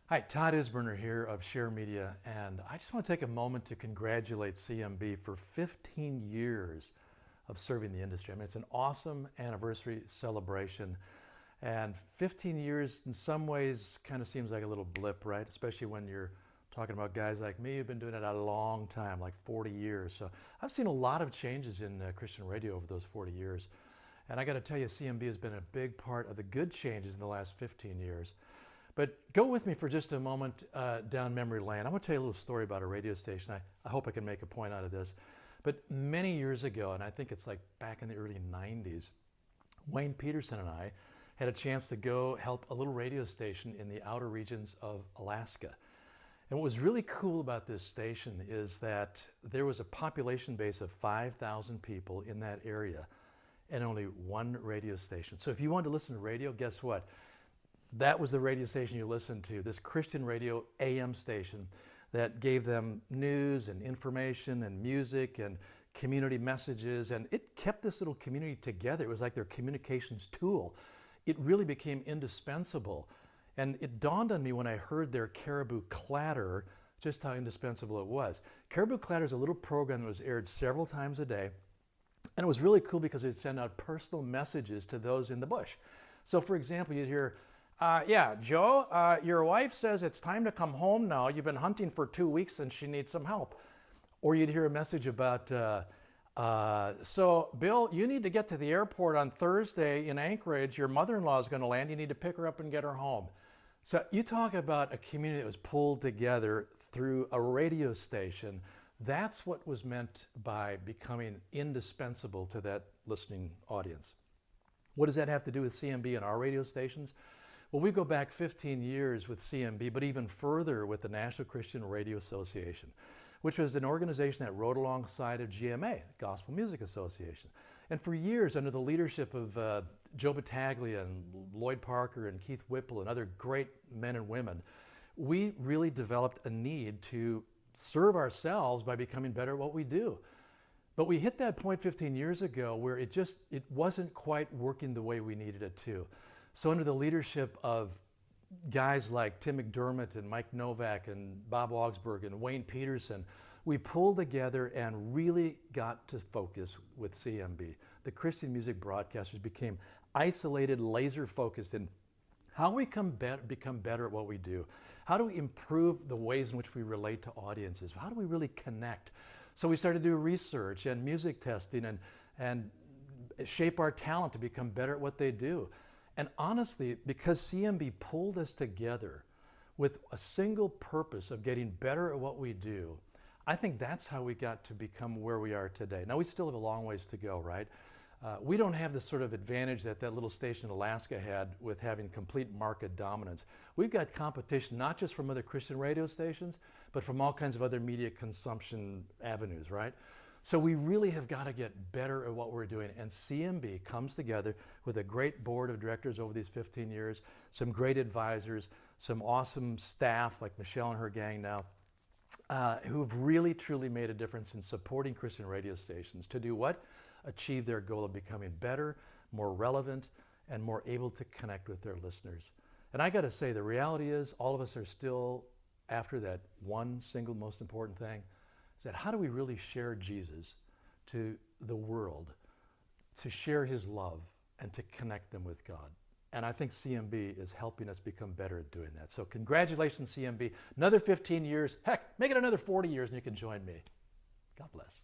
Hi, Todd Isberner here of Share Media, and I just want to take a moment to congratulate CMB for 15 years of serving the industry. I mean, it's an awesome anniversary celebration, and 15 years in some ways kind of seems like a little blip, right? Especially when you're talking about guys like me who've been doing it a long time, like 40 years. So I've seen a lot of changes in Christian radio over those 40 years. And I got to tell you, CMB has been a big part of the good changes in the last 15 years. But go with me for just a moment down memory lane. I want to tell you a little story about a radio station. I hope I can make a point out of this. But many years ago, and I think it's like back in the early 90s, Wayne Peterson and I had a chance to go help a little radio station in the outer regions of Alaska. And what was really cool about this station is that there was a population base of 5,000 people in that area and only one radio station. So if you wanted to listen to radio, guess what? That was the radio station you listened to, this Christian radio AM station that gave them news and information and music and community messages, and it kept this little community together. It was like their communications tool. It really became indispensable. And it dawned on me when I heard their Caribou Clatter just how indispensable it was. Caribou Clatter is a little program that was aired several times a day, and it was really cool because it'd send out personal messages to those in the bush. So for example, you'd hear, yeah, Joe, your wife says it's time to come home now. You've been hunting for 2 weeks and she needs some help. Or you'd hear a message about, so Bill, you need to get to the airport on Thursday in Anchorage. Your mother-in-law is going to land. You need to pick her up and get her home. So you talk about a community that was pulled together through a radio station. That's what was meant by becoming indispensable to that listening audience. What does that have to do with CMB and our radio stations? Well, we go back 15 years with CMB, but even further with the National Christian Radio Association, which was an organization that rode alongside of GMA, Gospel Music Association. And for years, under the leadership of Joe Battaglia and Lloyd Parker and Keith Whipple and other great men and women, we really developed a need to serve ourselves by becoming better at what we do. But we hit that point 15 years ago where it wasn't quite working the way we needed it to. So under the leadership of guys like Tim McDermott and Mike Novak and Bob Augsburg and Wayne Peterson, we pulled together and really got to focus with CMB. The Christian music broadcasters became isolated, laser focused in how we become better at what we do. How do we improve the ways in which we relate to audiences? How do we really connect? So we started to do research and music testing and shape our talent to become better at what they do. And honestly, because CMB pulled us together with a single purpose of getting better at what we do, I think that's how we got to become where we are today. Now, we still have a long ways to go, right? We don't have the sort of advantage that little station in Alaska had with having complete market dominance. We've got competition not just from other Christian radio stations, but from all kinds of other media consumption avenues, right? So we really have got to get better at what we're doing. And CMB comes together with a great board of directors over these 15 years, some great advisors, some awesome staff like Michelle and her gang now, who have really truly made a difference in supporting Christian radio stations to do what? Achieve their goal of becoming better, more relevant, and more able to connect with their listeners. And I got to say, the reality is all of us are still after that one single most important thing, is that how do we really share Jesus to the world, to share his love and to connect them with God? And I think CMB is helping us become better at doing that. So congratulations, CMB. Another 15 years, heck, make it another 40 years and you can join me. God bless.